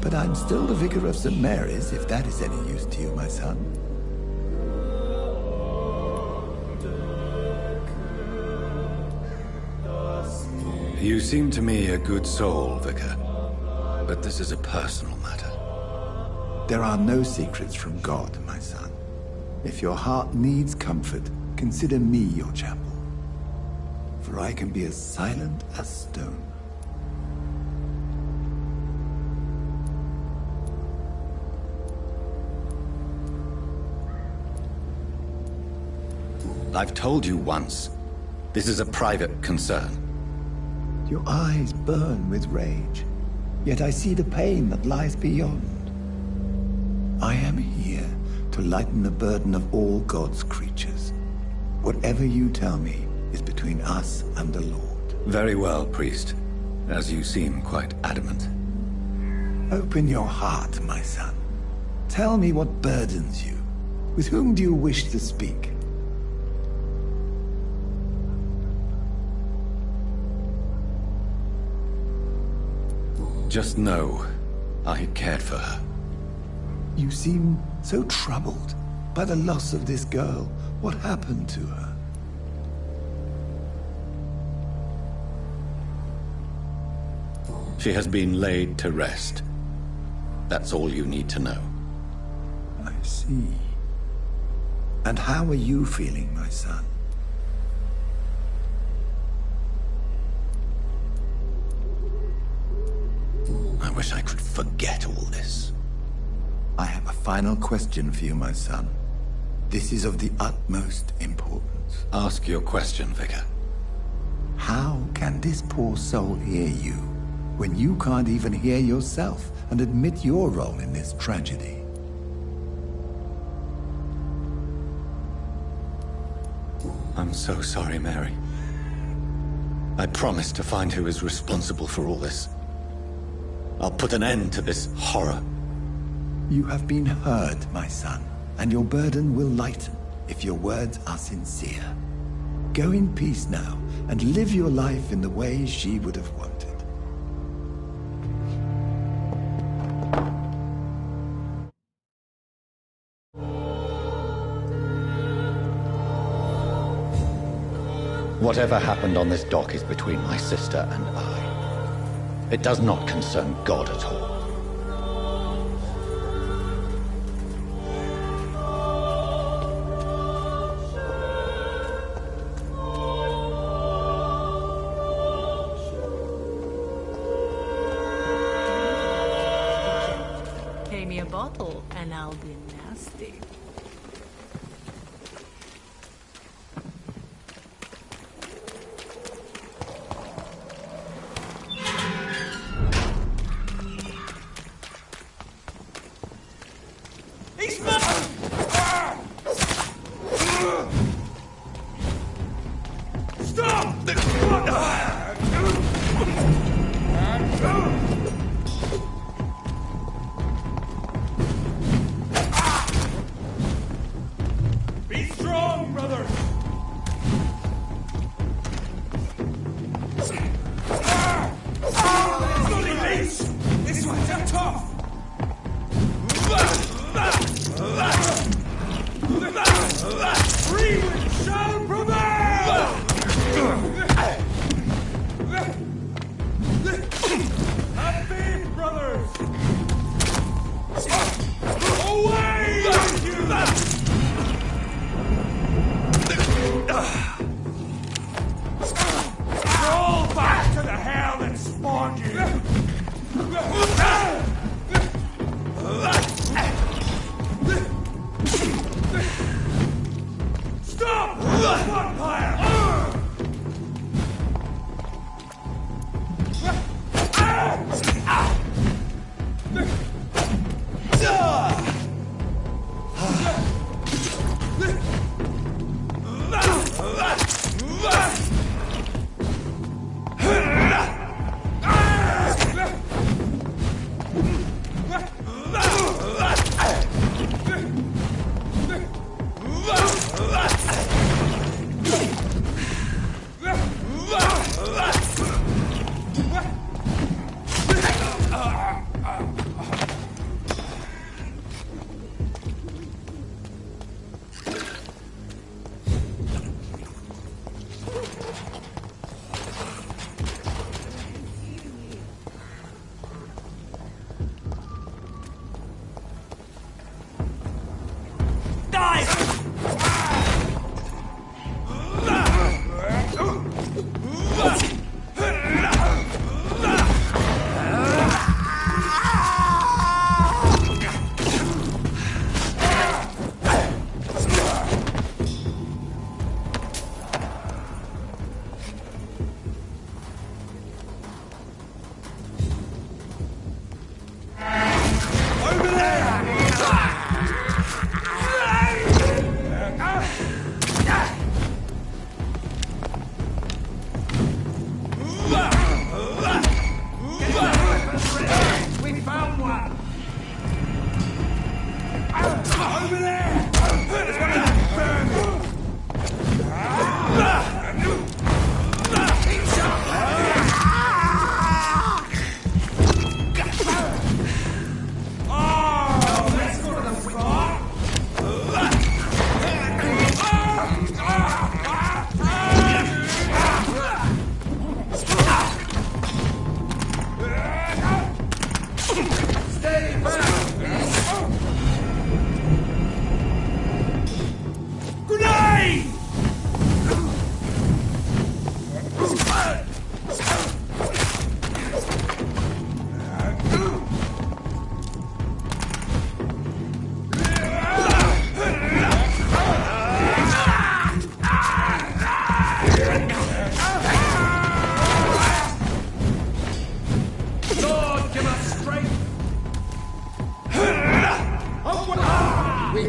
But I'm still the vicar of St. Mary's, if that is any use to you, my son. You seem to me a good soul, Vicar. But this is a personal matter. There are no secrets from God, my son. If your heart needs comfort, consider me your chapel. For I can be as silent as stone. I've told you once, this is a private concern. Your eyes burn with rage, yet I see the pain that lies beyond. I am here to lighten the burden of all God's creatures. Whatever you tell me is between us and the Lord. Very well, priest, as you seem quite adamant. Open your heart, my son. Tell me what burdens you. With whom do you wish to speak? Just know, I cared for her. You seem so troubled by the loss of this girl. What happened to her? She has been laid to rest. That's all you need to know. I see. And how are you feeling, my son? I wish I could forget all this. I have a final question for you, my son. This is of the utmost importance. Ask your question, Vicar. How can this poor soul hear you when you can't even hear yourself and admit your role in this tragedy? I'm so sorry, Mary. I promise to find who is responsible for all this. I'll put an end to this horror. You have been heard, my son, and your burden will lighten if your words are sincere. Go in peace now, and live your life in the way she would have wanted. Whatever happened on this dock is between my sister and I. It does not concern God at all. Pay me a bottle and I'll be nasty.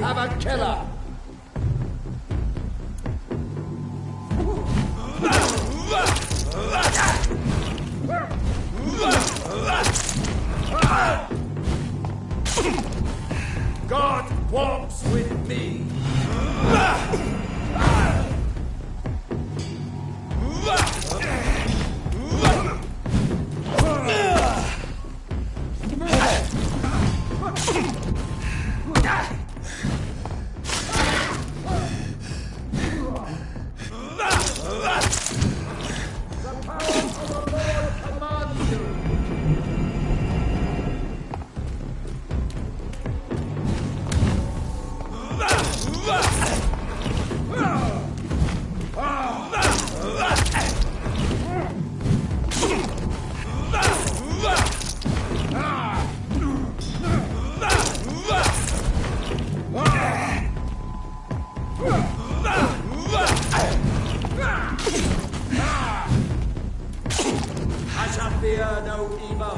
have a killer! God walks with me! I shall fear no evil.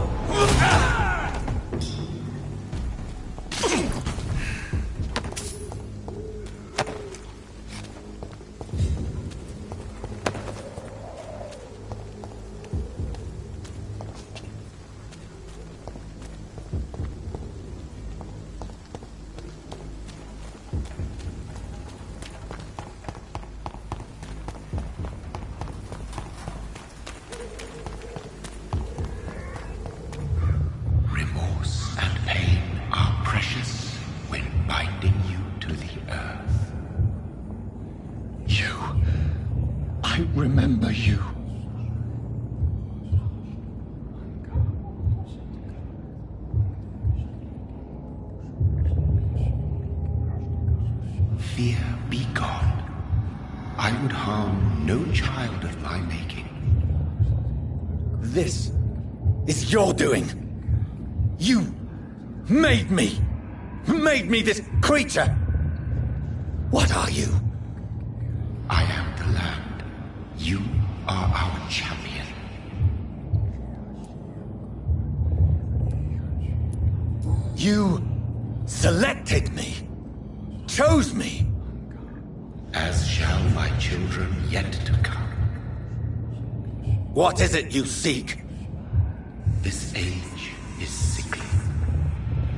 Remorse and pain are precious when binding you to the earth. You. I remember you. Fear be gone. I would harm no child of my making. This is your doing. You made me. Made me this creature. What are you? I am the land. You are our champion. You selected me. Chose me. As shall my children yet to come. What is it you seek? This age is sickly.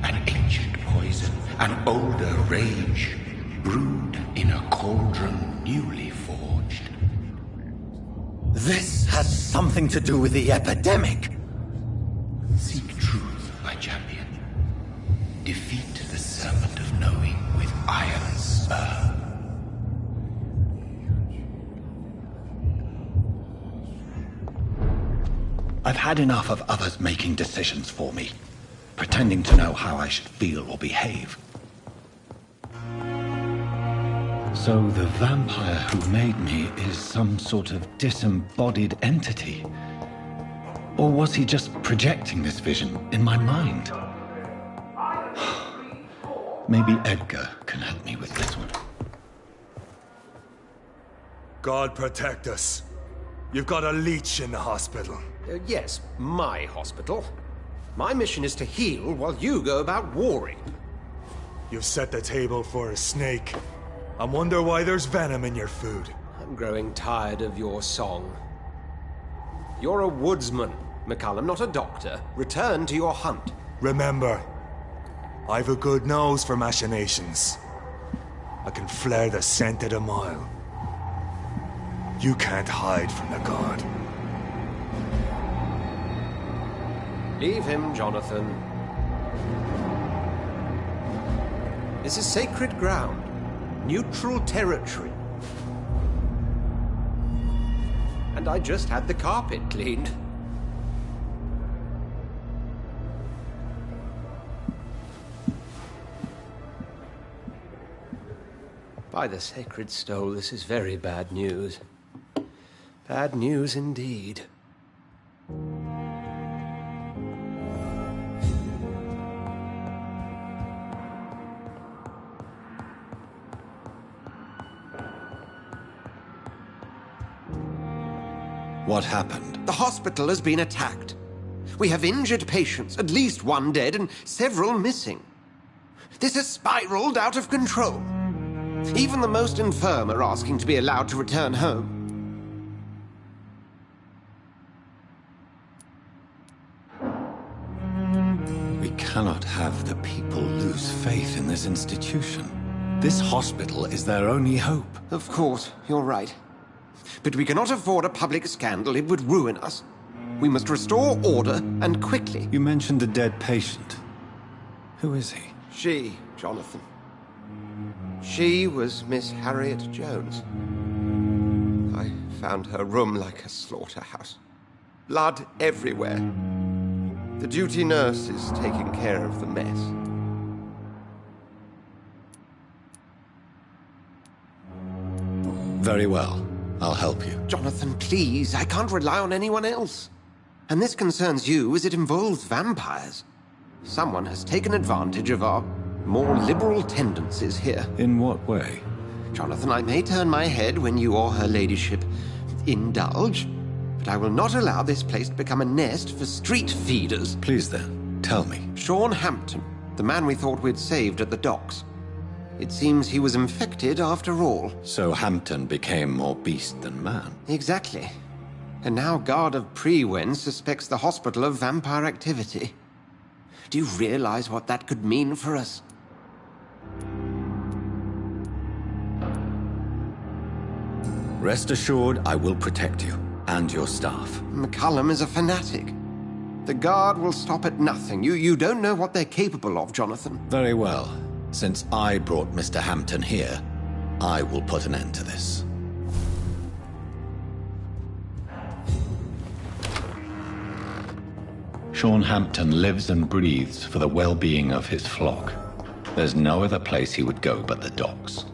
An ancient poison, an older rage, brewed in a cauldron newly forged. This has something to do with the epidemic. Seek truth, my champion. Defeat the serpent of knowing with iron spur. I've had enough of others making decisions for me, pretending to know how I should feel or behave. So the vampire who made me is some sort of disembodied entity? Or was he just projecting this vision in my mind? Maybe Edgar can help me with this one. God protect us. You've got a leech in the hospital. Yes, my hospital. My mission is to heal while you go about warring. You've set the table for a snake. I wonder why there's venom in your food. I'm growing tired of your song. You're a woodsman, McCallum, not a doctor. Return to your hunt. Remember, I've a good nose for machinations. I can flare the scent at a mile. You can't hide from the god. Leave him, Jonathan. This is sacred ground. Neutral territory. And I just had the carpet cleaned. By the sacred stole, this is very bad news. Bad news indeed. What happened? The hospital has been attacked. We have injured patients, at least one dead and several missing. This has spiraled out of control. Even the most infirm are asking to be allowed to return home. We cannot have the people lose faith in this institution. This hospital is their only hope. Of course, you're right. But we cannot afford a public scandal. It would ruin us. We must restore order, and quickly. You mentioned a dead patient. Who is he? She, Jonathan. She was Miss Harriet Jones. I found her room like a slaughterhouse. Blood everywhere. The duty nurse is taking care of the mess. Very well. I'll help you. Jonathan, please. I can't rely on anyone else. And this concerns you as it involves vampires. Someone has taken advantage of our more liberal tendencies here. In what way? Jonathan, I may turn my head when you or her ladyship indulge, but I will not allow this place to become a nest for street feeders. Please then, tell me. Sean Hampton, the man we thought we'd saved at the docks. It seems he was infected after all. So Hampton became more beast than man? Exactly. And now Guard of Prewen suspects the hospital of vampire activity. Do you realize what that could mean for us? Rest assured, I will protect you, and your staff. McCullum is a fanatic. The Guard will stop at nothing. You don't know what they're capable of, Jonathan. Very well. Since I brought Mr. Hampton here, I will put an end to this. Sean Hampton lives and breathes for the well-being of his flock. There's no other place he would go but the docks.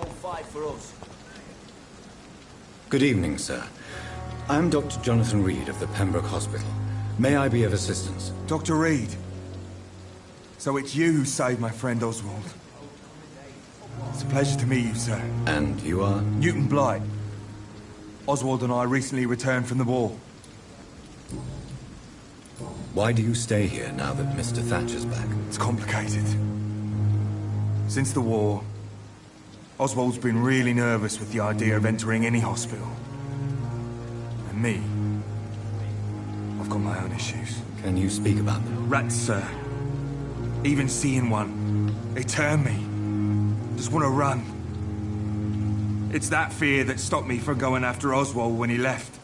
won't fight for us. Good evening, sir. I'm Dr. Jonathan Reed of the Pembroke Hospital. May I be of assistance? Dr. Reed. So it's you who saved my friend Oswald. It's a pleasure to meet you, sir. And you are? Newton Blight. Oswald and I recently returned from the war. Why do you stay here now that Mr. Thatcher's back? It's complicated. Since the war, Oswald's been really nervous with the idea of entering any hospital. And me, I've got my own issues. Can you speak about them? Rats, sir. Even seeing one, they turn me. Just want to run. It's that fear that stopped me from going after Oswald when he left.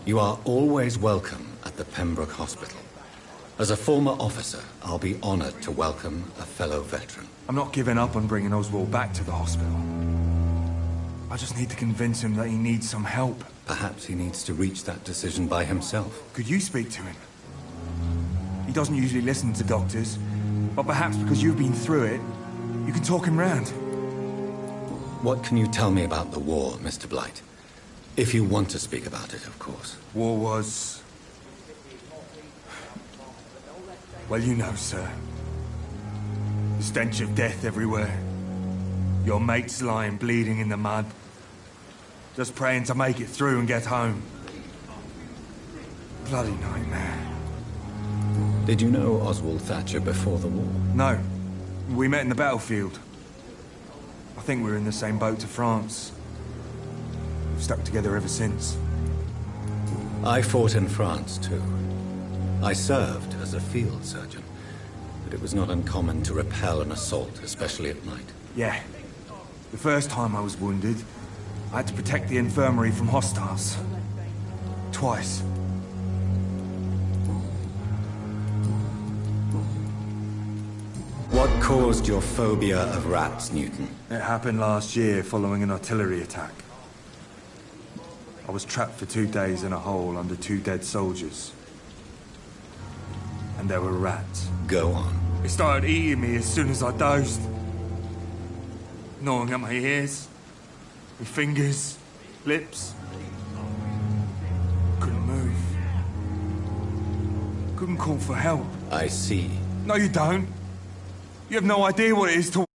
You are always welcome at the Pembroke Hospital. As a former officer, I'll be honored to welcome a fellow veteran. I'm not giving up on bringing Oswald back to the hospital. I just need to convince him that he needs some help. Perhaps he needs to reach that decision by himself. Could you speak to him? He doesn't usually listen to doctors, but perhaps because you've been through it, you can talk him round. What can you tell me about the war, Mr. Blight? If you want to speak about it, of course. War was... well, you know, sir. The stench of death everywhere. Your mates lying bleeding in the mud. Just praying to make it through and get home. Bloody nightmare. Did you know Oswald Thatcher before the war? No. We met in the battlefield. I think we were in the same boat to France. We've stuck together ever since. I fought in France, too. I served as a field surgeon, but it was not uncommon to repel an assault, especially at night. Yeah. The first time I was wounded, I had to protect the infirmary from hostiles. Twice. What caused your phobia of rats, Newton? It happened last year following an artillery attack. I was trapped for 2 days in a hole under 2 dead soldiers. And there were rats. Go on. They started eating me as soon as I dozed. Gnawing at my ears. With fingers. Lips. Couldn't move. Couldn't call for help. I see. No, you don't. You have no idea what it is to...